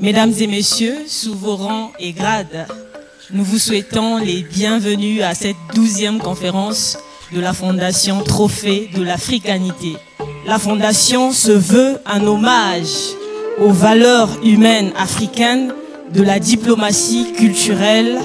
Mesdames et messieurs, sous vos rangs et grades, nous vous souhaitons les bienvenus à cette 12e conférence de la Fondation Trophée de l'Africanité. La Fondation se veut un hommage aux valeurs humaines africaines de la diplomatie culturelle.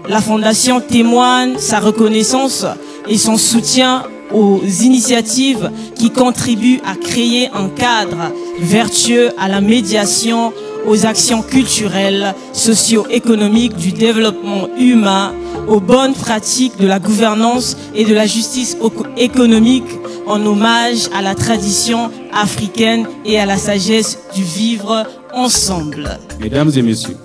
La Fondation témoigne sa reconnaissance et son soutien aux initiatives qui contribuent à créer un cadre vertueux à la médiation, aux actions culturelles, socio-économiques, du développement humain, aux bonnes pratiques de la gouvernance et de la justice économique, en hommage à la tradition africaine et à la sagesse du vivre ensemble. Mesdames et messieurs,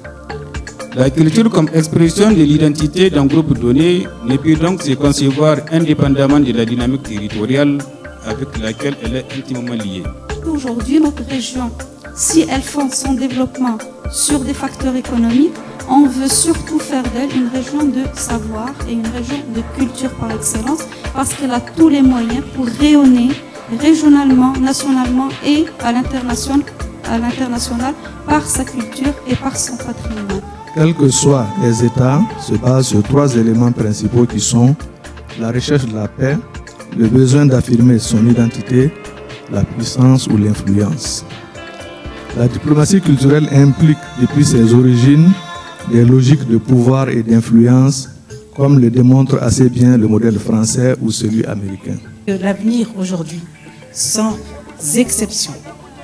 la culture comme expression de l'identité d'un groupe donné ne peut donc se concevoir indépendamment de la dynamique territoriale avec laquelle elle est intimement liée. Aujourd'hui, notre région, si elle fonde son développement sur des facteurs économiques, on veut surtout faire d'elle une région de savoir et une région de culture par excellence, parce qu'elle a tous les moyens pour rayonner régionalement, nationalement et à l'international par sa culture et par son patrimoine. Quels que soient les États, se basent sur 3 éléments principaux qui sont la recherche de la paix, le besoin d'affirmer son identité, la puissance ou l'influence. La diplomatie culturelle implique depuis ses origines des logiques de pouvoir et d'influence, comme le démontre assez bien le modèle français ou celui américain. L'avenir aujourd'hui, sans exception,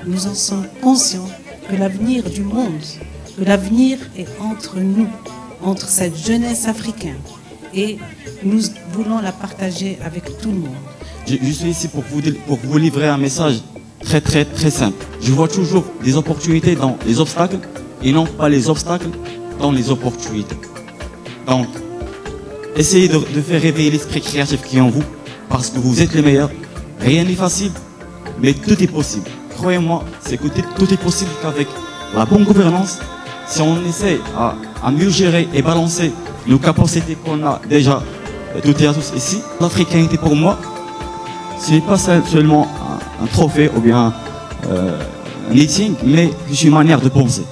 nous en sommes conscients que l'avenir du monde, que l'avenir est entre nous, entre cette jeunesse africaine, et nous voulons la partager avec tout le monde. Je suis ici pour vous livrer un message très simple. Je vois toujours des opportunités dans les obstacles et non pas les obstacles dans les opportunités. Donc, essayez de faire réveiller l'esprit créatif qui est en vous, parce que vous êtes les meilleurs. Rien n'est facile, mais tout est possible. Croyez-moi, c'est que tout est possible qu'avec la bonne gouvernance, si on essaie à mieux gérer et balancer nos capacités qu'on a déjà toutes et à tous ici. L'africanité pour moi, ce n'est pas seulement un trophée ou bien un meeting, mais c'est une manière de penser.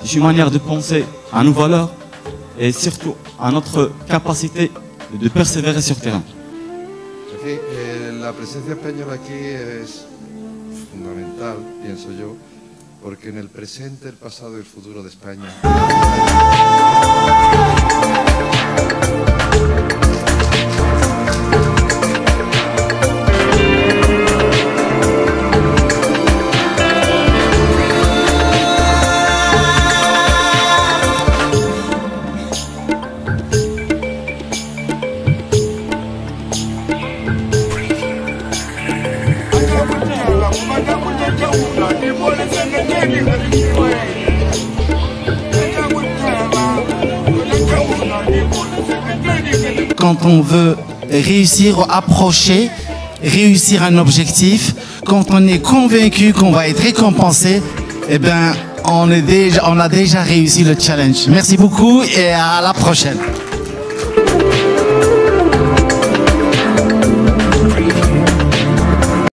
C'est une manière de penser à nos valeurs et surtout à notre capacité de persévérer sur le terrain. La presencia española aquí es fundamental, pienso yo, porque en el presente, el pasado y el futuro de España. Quand on veut réussir, approcher, réussir un objectif, quand on est convaincu qu'on va être récompensé, eh ben, on a déjà réussi le challenge. Merci beaucoup et à la prochaine.